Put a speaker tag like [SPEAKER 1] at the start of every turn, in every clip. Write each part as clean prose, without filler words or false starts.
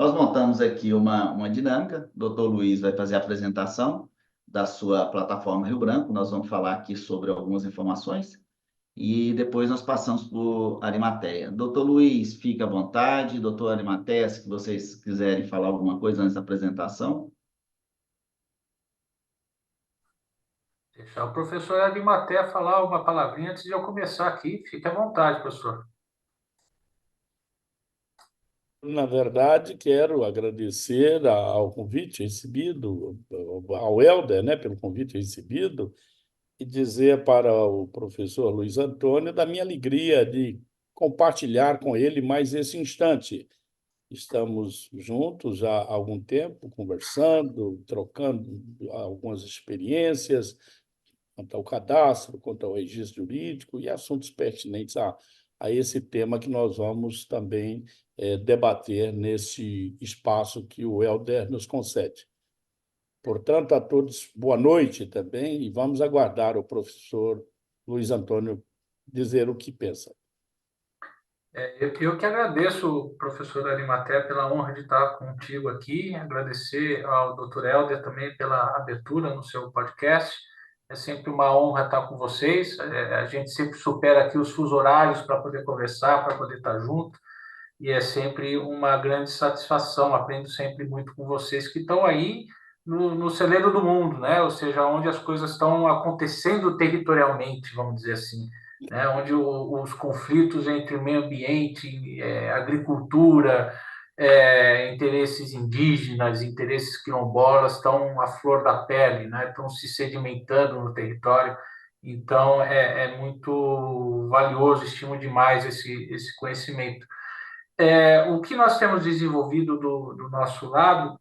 [SPEAKER 1] Nós montamos aqui uma dinâmica. O doutor Luiz vai fazer a apresentação da sua plataforma Rio Branco. Nós vamos falar aqui sobre algumas informações e depois nós passamos para o Arimateia. Doutor Luiz, fique à vontade. Doutor Arimateia, se vocês quiserem falar alguma coisa antes da apresentação.
[SPEAKER 2] Deixar o professor Arimatea falar uma palavrinha antes de eu começar aqui. Fique à vontade, professor.
[SPEAKER 3] Na verdade, quero agradecer ao convite recebido, ao Helder, né, pelo convite recebido, e dizer para o professor Luiz Antônio da minha alegria de compartilhar com ele mais esse instante. Estamos juntos há algum tempo, conversando, trocando algumas experiências quanto ao cadastro, quanto ao registro jurídico e assuntos pertinentes a esse tema que nós vamos também debater nesse espaço que o Helder nos concede. Portanto, a todos, boa noite também, e vamos aguardar o professor Luiz Antônio dizer o que pensa.
[SPEAKER 2] Eu que agradeço, professor Arimatea, pela honra de estar contigo aqui, agradecer ao Dr. Helder também pela abertura no seu podcast. É sempre uma honra estar com vocês. A gente sempre supera aqui os fusos horários para poder conversar, para poder estar junto, e é sempre uma grande satisfação. Aprendo sempre muito com vocês que estão aí no celeiro do mundo, né? Ou seja, onde as coisas estão acontecendo territorialmente, vamos dizer assim, né? Onde os conflitos entre meio ambiente, agricultura, interesses indígenas, interesses quilombolas estão à flor da pele, né? Estão se sedimentando no território. Então, é muito valioso, estimo demais esse conhecimento. O que nós temos desenvolvido do nosso lado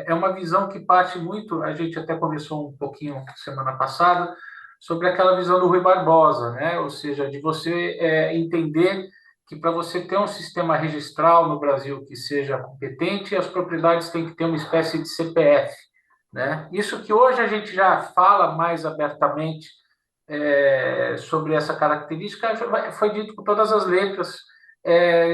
[SPEAKER 2] é uma visão que parte muito, a gente até começou um pouquinho semana passada, sobre aquela visão do Rui Barbosa, né? Ou seja, de você entender que para você ter um sistema registral no Brasil que seja competente, as propriedades têm que ter uma espécie de CPF, né? Isso que hoje a gente já fala mais abertamente sobre essa característica foi dito com todas as letras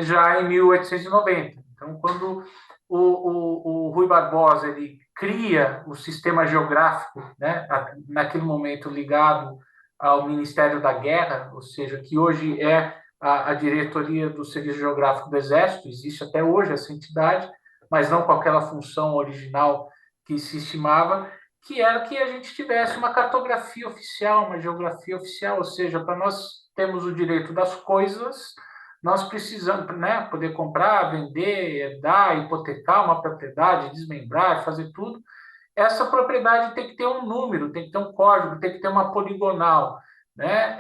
[SPEAKER 2] já em 1890. Então, quando o Rui Barbosa ele cria o sistema geográfico, né, naquele momento ligado ao Ministério da Guerra, ou seja, que hoje é a diretoria do Serviço Geográfico do Exército, existe até hoje essa entidade, mas não com aquela função original que se estimava, que era que a gente tivesse uma cartografia oficial, uma geografia oficial, ou seja, para nós termos o direito das coisas, nós precisamos, né, poder comprar, vender, herdar, hipotecar uma propriedade, desmembrar, fazer tudo. Essa propriedade tem que ter um número, tem que ter um código, tem que ter uma poligonal, né?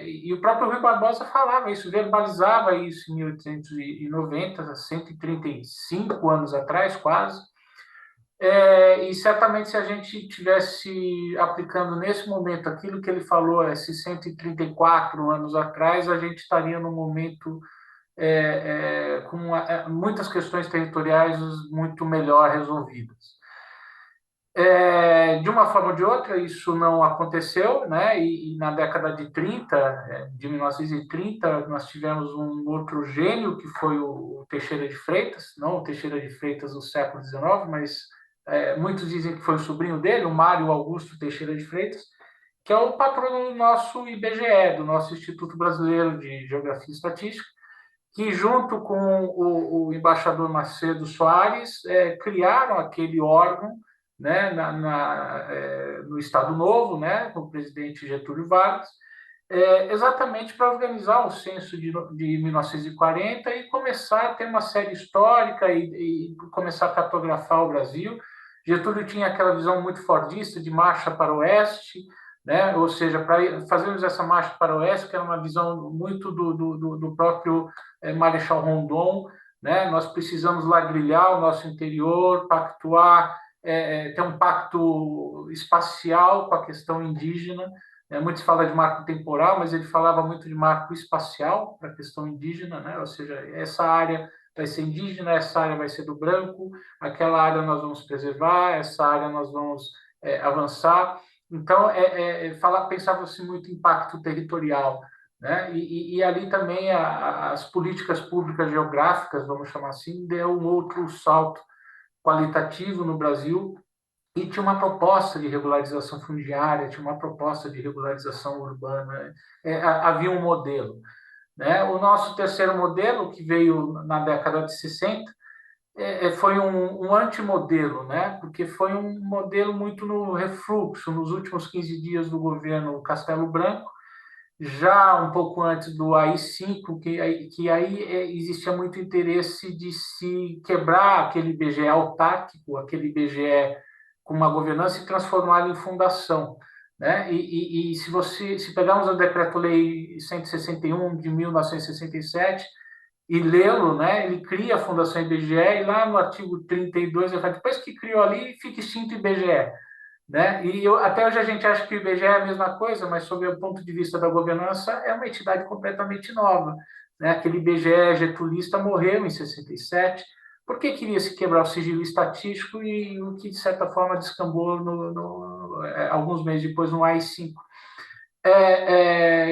[SPEAKER 2] E o próprio Rui Barbosa falava isso, verbalizava isso em 1890, 135 anos atrás, quase. E certamente, se a gente tivesse aplicando nesse momento aquilo que ele falou, esses 134 anos atrás, a gente estaria num momento com muitas questões territoriais muito melhor resolvidas. De uma forma ou de outra, isso não aconteceu, né? E na década de 30, de 1930, nós tivemos um outro gênio, que foi o Teixeira de Freitas, não o Teixeira de Freitas do século XIX, mas muitos dizem que foi o sobrinho dele, o Mário Augusto Teixeira de Freitas, que é o patrono do nosso IBGE, do nosso Instituto Brasileiro de Geografia e Estatística, que, junto com o embaixador Macedo Soares, criaram aquele órgão, né, no Estado Novo, né, com o presidente Getúlio Vargas, exatamente para organizar o censo de 1940 e começar a ter uma série histórica e começar a cartografar o Brasil. Getúlio tinha aquela visão muito fordista de marcha para o oeste, né? Ou seja, para fazermos essa marcha para o oeste, que era uma visão muito do próprio Marechal Rondon, né? Nós precisamos ladrilhar o nosso interior, pactuar, ter um pacto espacial com a questão indígena. Muitos falam de marco temporal, mas ele falava muito de marco espacial para a questão indígena, né? Ou seja, essa área vai ser indígena, essa área vai ser do branco, aquela área nós vamos preservar, essa área nós vamos avançar. Então, pensava-se muito em impacto territorial, né? E ali também as políticas públicas geográficas, vamos chamar assim, deu um outro salto qualitativo no Brasil, e tinha uma proposta de regularização fundiária, tinha uma proposta de regularização urbana, havia um modelo, né? O nosso terceiro modelo, que veio na década de 60, foi um antimodelo, né? Porque foi um modelo muito no refluxo, nos últimos 15 dias do governo Castelo Branco, já um pouco antes do AI-5, que aí existia muito interesse de se quebrar aquele IBGE autárquico, aquele IBGE com uma governança e transformá-lo em fundação, né? E se pegarmos o Decreto-Lei 161 de 1967 e lê-lo, né? Ele cria a Fundação IBGE e lá no artigo 32 ele fala, depois que criou ali, fica extinto o IBGE, né? Até hoje a gente acha que o IBGE é a mesma coisa, mas sob o ponto de vista da governança é uma entidade completamente nova, né? Aquele IBGE getulista morreu em 67, porque queria se quebrar o sigilo estatístico e o que de certa forma descambou alguns meses depois no AI-5.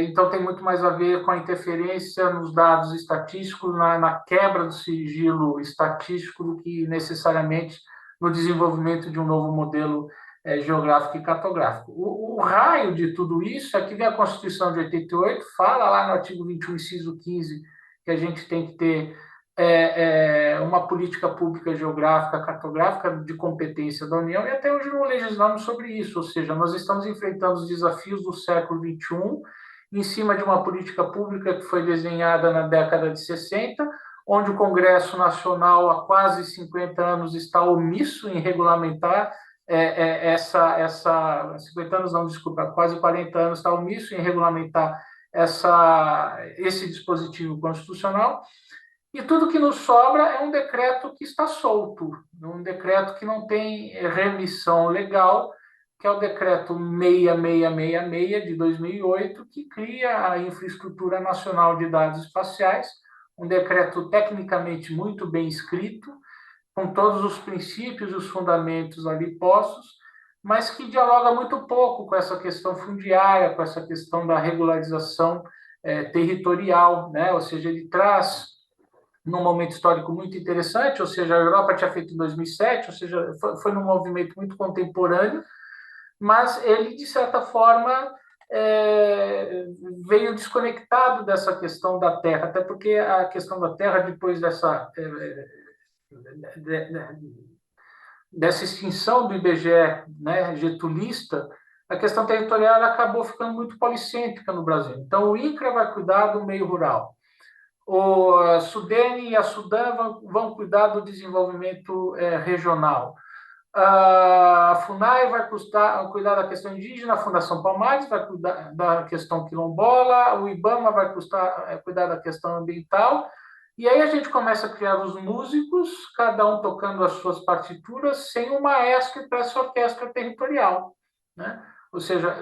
[SPEAKER 2] Então tem muito mais a ver com a interferência nos dados estatísticos, na quebra do sigilo estatístico, do que necessariamente no desenvolvimento de um novo modelo geográfico e cartográfico. O raio de tudo isso é que vem a Constituição de 88, fala lá no artigo 21, inciso 15, que a gente tem que ter uma política pública geográfica, cartográfica de competência da União, e até hoje não legislamos sobre isso, ou seja, nós estamos enfrentando os desafios do século XXI em cima de uma política pública que foi desenhada na década de 60, onde o Congresso Nacional, há quase 50 anos, está omisso em regulamentar 50 anos, não, desculpa, quase 40 anos, está omisso em regulamentar esse dispositivo constitucional, e tudo que nos sobra é um decreto que está solto, um decreto que não tem remissão legal, que é o decreto 6666 de 2008, que cria a Infraestrutura Nacional de Dados Espaciais, um decreto tecnicamente muito bem escrito, com todos os princípios e os fundamentos ali postos, mas que dialoga muito pouco com essa questão fundiária, com essa questão da regularização territorial, né? Ou seja, ele traz num momento histórico muito interessante, ou seja, a Europa tinha feito em 2007, ou seja, foi num movimento muito contemporâneo, mas ele, de certa forma, veio desconectado dessa questão da terra, até porque a questão da terra, depois dessa extinção do IBGE, né, getulista, a questão territorial acabou ficando muito policêntrica no Brasil. Então, o INCRA vai cuidar do meio rural, o Sudene e a Sudan vão cuidar do desenvolvimento regional. A FUNAI vai cuidar da questão indígena, a Fundação Palmares vai cuidar da questão quilombola, o IBAMA vai cuidar da questão ambiental, e aí a gente começa a criar os músicos, cada um tocando as suas partituras, sem o maestro para essa orquestra territorial, né? Ou seja,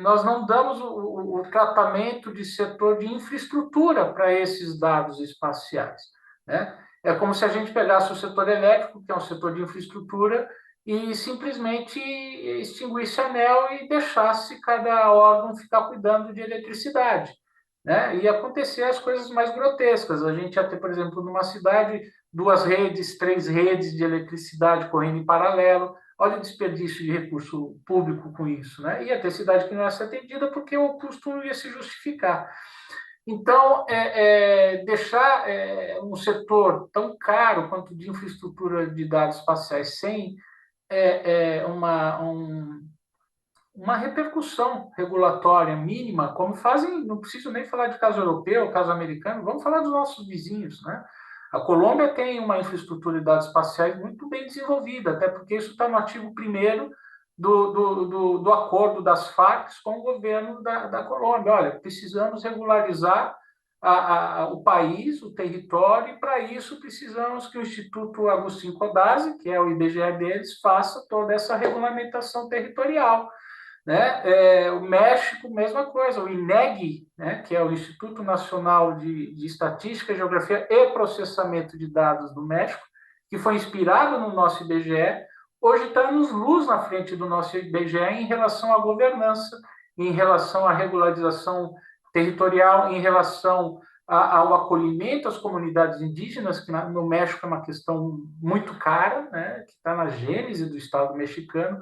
[SPEAKER 2] nós não damos o tratamento de setor de infraestrutura para esses dados espaciais, né? É como se a gente pegasse o setor elétrico, que é um setor de infraestrutura, e simplesmente extinguisse a ANEEL e deixasse cada órgão ficar cuidando de eletricidade, né? E acontecer as coisas mais grotescas. A gente ia ter, por exemplo, numa cidade, 2 redes, 3 redes de eletricidade correndo em paralelo. Olha o desperdício de recurso público com isso, né? Ia ter cidade que não ia ser atendida porque o custo não ia se justificar. Então, deixar um setor tão caro quanto de infraestrutura de dados espaciais sem uma repercussão regulatória mínima, como fazem, não preciso nem falar de caso europeu, caso americano, vamos falar dos nossos vizinhos, né? A Colômbia tem uma infraestrutura de dados espaciais muito bem desenvolvida, até porque isso está no artigo 1º do acordo das Farc com o governo da Colômbia. Olha, precisamos regularizar o país, o território, e para isso precisamos que o Instituto Agustín Codazzi, que é o IBGE deles, faça toda essa regulamentação territorial, né? O México, mesma coisa, o INEGI, né, que é o Instituto Nacional de Estatística, Geografia e Processamento de Dados do México, que foi inspirado no nosso IBGE, hoje está nos luz na frente do nosso IBGE em relação à governança, em relação à regularização territorial em relação ao acolhimento às comunidades indígenas, que no México é uma questão muito cara, né, que está na gênese do Estado mexicano,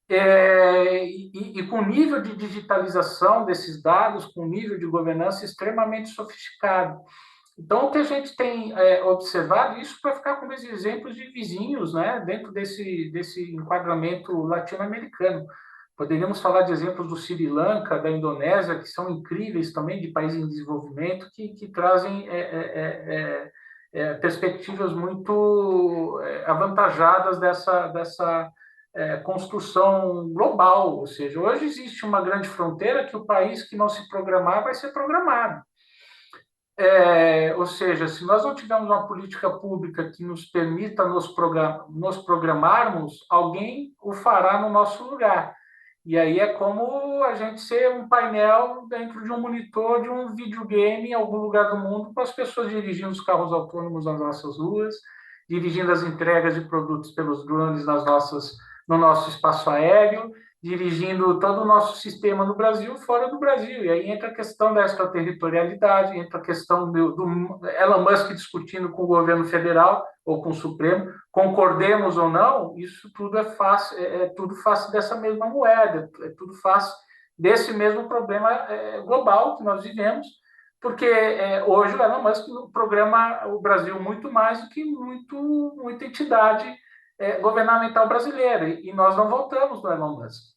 [SPEAKER 2] e com nível de digitalização desses dados, com nível de governança extremamente sofisticado. Então, o que a gente tem observado, isso para ficar com esses exemplos de vizinhos, né, dentro desse enquadramento latino-americano. Poderíamos falar de exemplos do Sri Lanka, da Indonésia, que são incríveis também, de países em desenvolvimento, que trazem perspectivas muito avantajadas dessa construção global. Ou seja, hoje existe uma grande fronteira que o país que não se programar vai ser programado. Ou seja, se nós não tivermos uma política pública que nos permita nos programarmos, alguém o fará no nosso lugar. E aí é como a gente ser um painel dentro de um monitor de um videogame em algum lugar do mundo, com as pessoas dirigindo os carros autônomos nas nossas ruas, dirigindo as entregas de produtos pelos drones no nosso espaço aéreo, dirigindo todo o nosso sistema no Brasil, fora do Brasil. E aí entra a questão da extraterritorialidade, entra a questão do Elon Musk discutindo com o governo federal ou com o Supremo, concordemos ou não, isso tudo tudo face dessa mesma moeda, é tudo face desse mesmo problema global que nós vivemos, porque hoje o Elon Musk programa o Brasil muito mais do que muita entidade governamental brasileira, e nós não votamos no Elon Musk.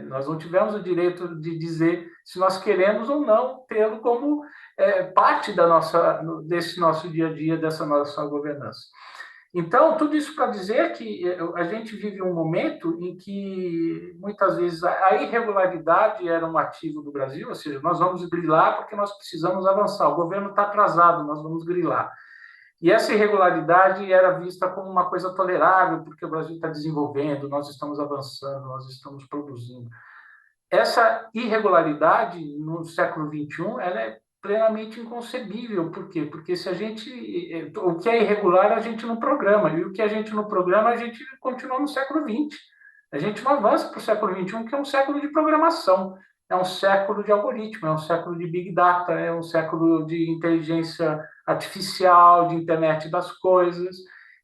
[SPEAKER 2] Nós não tivemos o direito de dizer se nós queremos ou não tê-lo como parte desse nosso dia a dia, dessa nossa governança. Então, tudo isso para dizer que a gente vive um momento em que, muitas vezes, a irregularidade era um ativo do Brasil, ou seja, nós vamos grilar porque nós precisamos avançar, o governo está atrasado, nós vamos grilar. E essa irregularidade era vista como uma coisa tolerável, porque o Brasil está desenvolvendo, nós estamos avançando, nós estamos produzindo. Essa irregularidade, no século XXI, ela é plenamente inconcebível. Por quê? Porque o que é irregular, a gente não programa, e o que a gente não programa, a gente continua no século XX. A gente não avança para o século XXI, que é um século de programação, é um século de algoritmo, é um século de big data, é um século de inteligência artificial, de internet das coisas.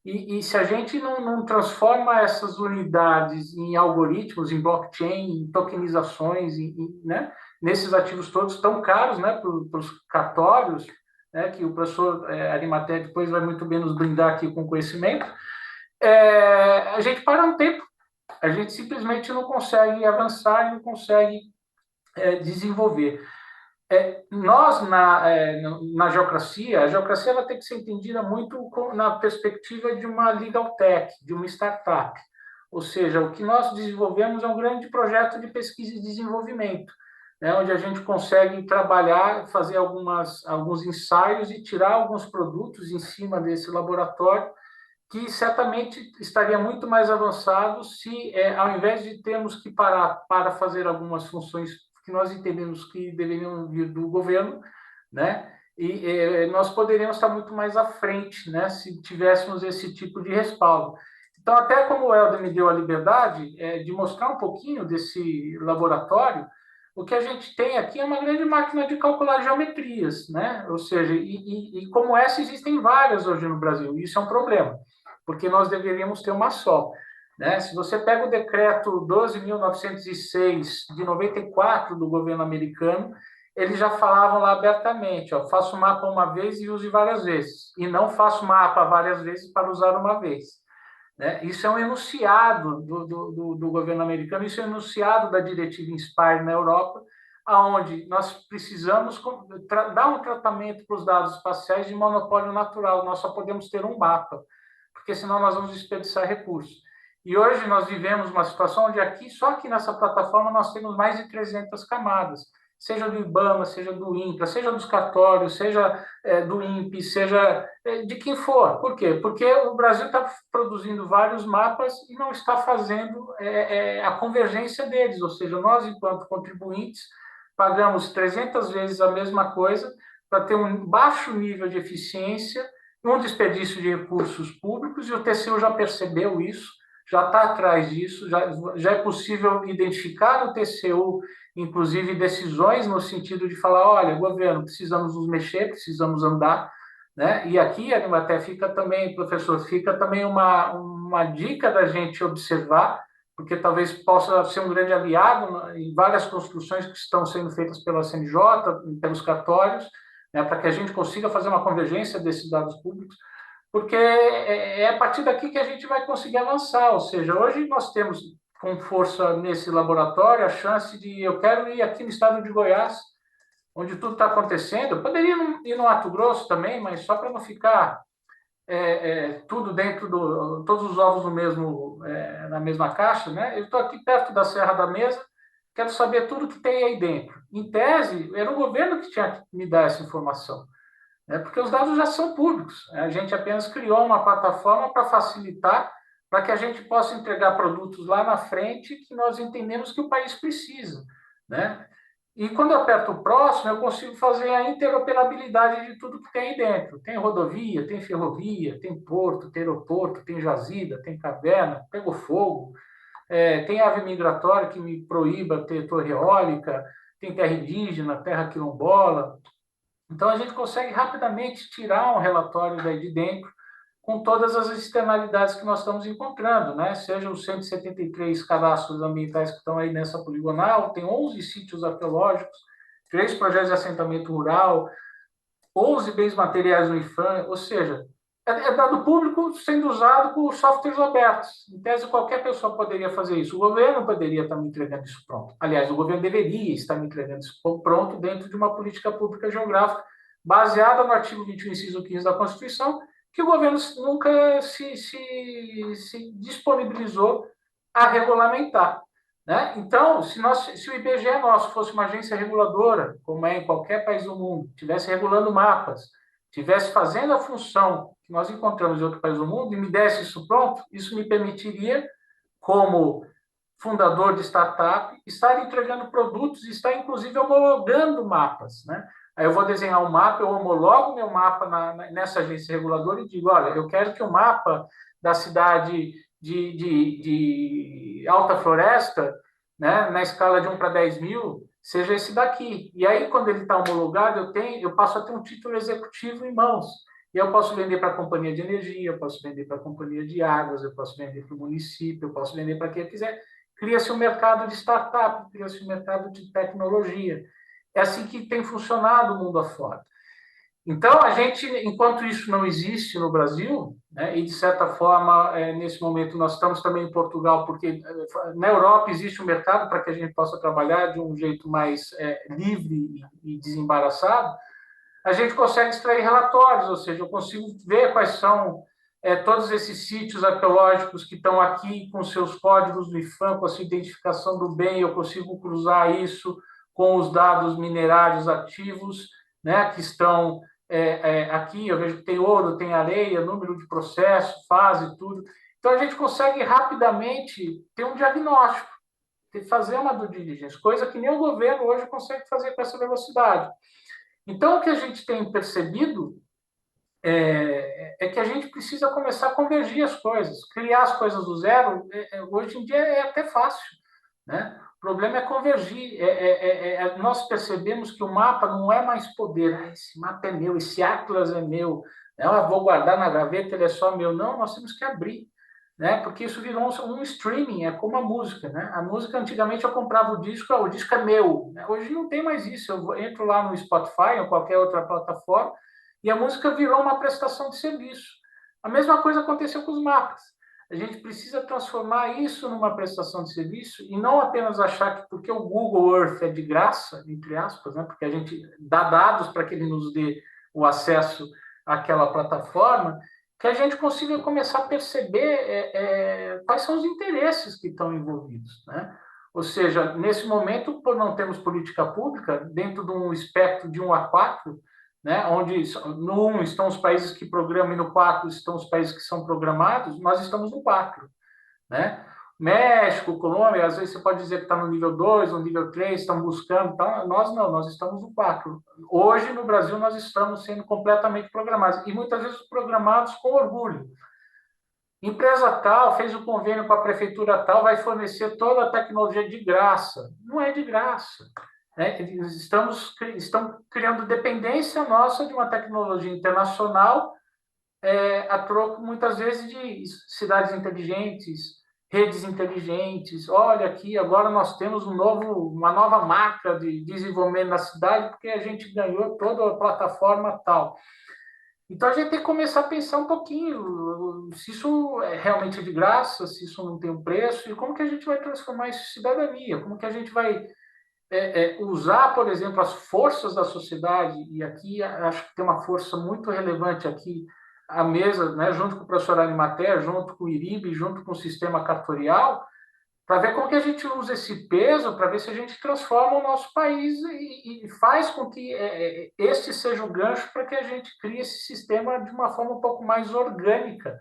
[SPEAKER 2] E se a gente não transforma essas unidades em algoritmos, em blockchain, em tokenizações, né, nesses ativos todos tão caros, né, para os cartórios, né, que o professor Arimatea depois vai muito bem nos brindar aqui com conhecimento, a gente para um tempo, a gente simplesmente não consegue avançar e não consegue desenvolver. Nós, na geocracia, a geocracia ela tem que ser entendida muito na perspectiva de uma legal tech, de uma startup. Ou seja, o que nós desenvolvemos é um grande projeto de pesquisa e desenvolvimento, né, onde a gente consegue trabalhar, fazer alguns ensaios e tirar alguns produtos em cima desse laboratório, que certamente estaria muito mais avançado se, ao invés de termos que parar para fazer algumas funções que nós entendemos que deveriam vir do governo, né? E nós poderíamos estar muito mais à frente, né? Se tivéssemos esse tipo de respaldo. Então, até como o Helder me deu a liberdade de mostrar um pouquinho desse laboratório, o que a gente tem aqui é uma grande máquina de calcular geometrias, né? Ou seja, e como essa existem várias hoje no Brasil, e isso é um problema, porque nós deveríamos ter uma só. Né? Se você pega o decreto 12.906 de 94 do governo americano, eles já falavam lá abertamente, faça o mapa uma vez e use várias vezes, e não faça o mapa várias vezes para usar uma vez. Né? Isso é um enunciado do governo americano, isso é um enunciado da diretiva INSPIRE na Europa, aonde nós precisamos dar um tratamento para os dados espaciais de monopólio natural, nós só podemos ter um mapa, porque senão nós vamos desperdiçar recursos. E hoje nós vivemos uma situação onde só aqui nessa plataforma nós temos mais de 300 camadas, seja do IBAMA, seja do INCRA, seja dos cartórios, seja do INPE, seja de quem for. Por quê? Porque o Brasil está produzindo vários mapas e não está fazendo a convergência deles, ou seja, nós, enquanto contribuintes, pagamos 300 vezes a mesma coisa para ter um baixo nível de eficiência, um desperdício de recursos públicos, e o TCU já percebeu isso, já está atrás disso, já é possível identificar no TCU, inclusive, decisões no sentido de falar, olha, governo, precisamos nos mexer, precisamos andar, né? E aqui, até fica também, professor, fica também uma dica da gente observar, porque talvez possa ser um grande aliado em várias construções que estão sendo feitas pela CNJ, pelos cartórios, né, para que a gente consiga fazer uma convergência desses dados públicos, porque é a partir daqui que a gente vai conseguir avançar. Ou seja, hoje nós temos com força nesse laboratório a chance de, eu quero ir aqui no estado de Goiás, onde tudo está acontecendo. Eu poderia ir no Mato Grosso também, mas só para não ficar tudo dentro todos os ovos no mesmo, na mesma caixa, né? Eu estou aqui perto da Serra da Mesa, quero saber tudo que tem aí dentro. Em tese, era o governo que tinha que me dar essa informação, né? Porque os dados já são públicos. A gente apenas criou uma plataforma para facilitar, para que a gente possa entregar produtos lá na frente que nós entendemos que o país precisa, né? E quando eu aperto o próximo, eu consigo fazer a interoperabilidade de tudo que tem aí dentro. Tem rodovia, tem ferrovia, tem porto, tem aeroporto, tem jazida, tem caverna, pegou fogo, tem ave migratória que me proíba ter torre eólica, tem terra indígena, terra quilombola. Então, a gente consegue rapidamente tirar um relatório daí de dentro com todas as externalidades que nós estamos encontrando, né? Seja os 173 cadastros ambientais que estão aí nessa poligonal, tem 11 sítios arqueológicos, 3 projetos de assentamento rural, 11 bens materiais no IFAM, ou seja, é dado público sendo usado por softwares abertos. Em tese, qualquer pessoa poderia fazer isso. O governo poderia estar me entregando isso pronto. Aliás, o governo deveria estar me entregando isso pronto dentro de uma política pública geográfica baseada no artigo 21, inciso 15 da Constituição, que o governo nunca se disponibilizou a regulamentar, né? Então, se o IBGE nosso fosse uma agência reguladora, como é em qualquer país do mundo, estivesse regulando mapas, estivesse fazendo a função que nós encontramos em outro país do mundo e me desse isso pronto, isso me permitiria, como fundador de startup, estar entregando produtos e estar, inclusive, homologando mapas, né? Aí eu vou desenhar um mapa, eu homologo meu mapa nessa agência reguladora e digo, olha, eu quero que o mapa da cidade de Alta Floresta, né, na escala de 1 para 10 mil, seja esse daqui. E aí, quando ele está homologado, eu passo a ter um título executivo em mãos. E eu posso vender para a companhia de energia, eu posso vender para a companhia de águas, eu posso vender para o município, eu posso vender para quem eu quiser. Cria-se um mercado de startup, cria-se um mercado de tecnologia. É assim que tem funcionado o mundo afora. Então, a gente, enquanto isso não existe no Brasil, né, e de certa forma, nesse momento, nós estamos também em Portugal, porque na Europa existe um mercado para que a gente possa trabalhar de um jeito mais livre e desembaraçado, a gente consegue extrair relatórios, ou seja, eu consigo ver quais são todos esses sítios arqueológicos que estão aqui com seus códigos do IFAM, com a sua identificação do bem, eu consigo cruzar isso com os dados minerários ativos, né, que estão aqui. Eu vejo que tem ouro, tem areia, número de processo, fase, tudo. Então, a gente consegue rapidamente ter um diagnóstico, fazer uma due diligence, coisa que nem o governo hoje consegue fazer com essa velocidade. Então, o que a gente tem percebido é que a gente precisa começar a convergir as coisas, criar as coisas do zero. Hoje em dia é até fácil, né? O problema é convergir. Nós percebemos que o mapa não é mais poder. Esse mapa é meu, esse atlas é meu. Eu vou guardar na gaveta, ele é só meu. Não, nós temos que abrir, né? Porque isso virou um streaming, é como a música, né? A música, antigamente, eu comprava o disco é meu, né? Hoje não tem mais isso. Eu entro lá no Spotify ou qualquer outra plataforma e a música virou uma prestação de serviço. A mesma coisa aconteceu com os mapas. A gente precisa transformar isso numa prestação de serviço e não apenas achar que porque o Google Earth é de graça, entre aspas, né? Porque a gente dá dados para que ele nos dê o acesso àquela plataforma, que a gente consiga começar a perceber quais são os interesses que estão envolvidos, né? Ou seja, nesse momento, por não termos política pública, dentro de um espectro de 1 a 4, né, onde no 1 estão os países que programam e no 4 estão os países que são programados, nós estamos no 4, né? México, Colômbia, às vezes você pode dizer que está no nível 2, no nível 3, estão buscando, então, nós não, nós estamos no 4. Hoje, no Brasil, nós estamos sendo completamente programados, e muitas vezes programados com orgulho. Empresa tal fez o convênio com a prefeitura tal, vai fornecer toda a tecnologia de graça. Não é de graça. Né? Estão criando dependência nossa de uma tecnologia internacional, a troco, muitas vezes, de cidades inteligentes, redes inteligentes. Olha aqui, agora nós temos uma nova marca de desenvolvimento na cidade, porque a gente ganhou toda a plataforma tal. Então, a gente tem que começar a pensar um pouquinho se isso é realmente de graça, se isso não tem um preço, e como que a gente vai transformar isso em cidadania, como que a gente vai usar, por exemplo, as forças da sociedade, e aqui acho que tem uma força muito relevante aqui, a mesa, né, junto com o professor Arimatea, junto com o IRIB, junto com o sistema cartorial, para ver como que a gente usa esse peso, para ver se a gente transforma o nosso país e faz com que este seja o gancho para que a gente crie esse sistema de uma forma um pouco mais orgânica,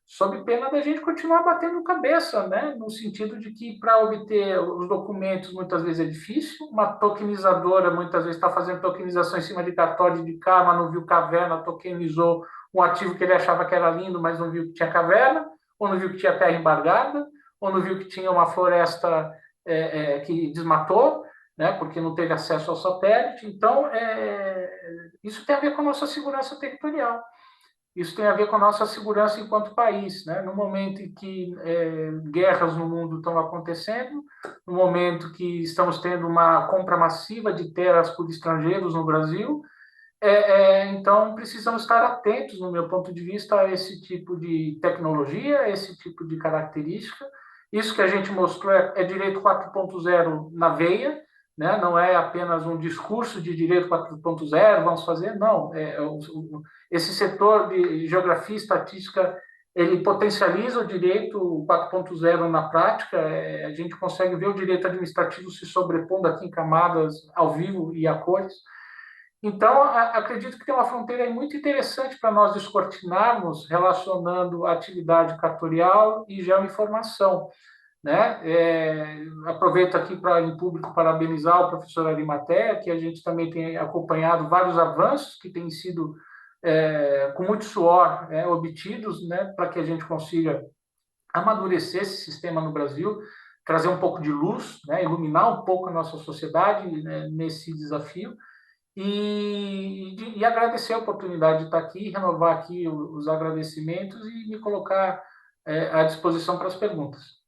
[SPEAKER 2] sob pena da gente continuar batendo cabeça, né? No sentido de que para obter os documentos muitas vezes é difícil, uma tokenizadora muitas vezes está fazendo tokenização em cima de cartório de cá, mas não viu caverna, tokenizou um ativo que ele achava que era lindo, mas não viu que tinha caverna, ou não viu que tinha terra embargada, ou não viu que tinha uma floresta que desmatou, né? Porque não teve acesso ao satélite. Então, isso tem a ver com a nossa segurança territorial. Isso tem a ver com a nossa segurança enquanto país, né? No momento em que guerras no mundo estão acontecendo, no momento que estamos tendo uma compra massiva de terras por estrangeiros no Brasil, então precisamos estar atentos, no meu ponto de vista, a esse tipo de tecnologia, a esse tipo de característica. Isso que a gente mostrou é direito 4.0 na veia, né? Não é apenas um discurso de direito 4.0, vamos fazer, não. Esse setor de geografia e estatística, ele potencializa o direito 4.0 na prática, a gente consegue ver o direito administrativo se sobrepondo aqui em camadas ao vivo e a cores. Então, acredito que tem uma fronteira aí muito interessante para nós descortinarmos, relacionando a atividade cartorial e geoinformação, né? Aproveito aqui para, em público, parabenizar o professor Arimatea, que a gente também tem acompanhado vários avanços que têm sido, com muito suor, obtidos, né, para que a gente consiga amadurecer esse sistema no Brasil, trazer um pouco de luz, né, iluminar um pouco a nossa sociedade, né, nesse desafio. E agradecer a oportunidade de estar aqui, renovar aqui os agradecimentos e me colocar à disposição para as perguntas.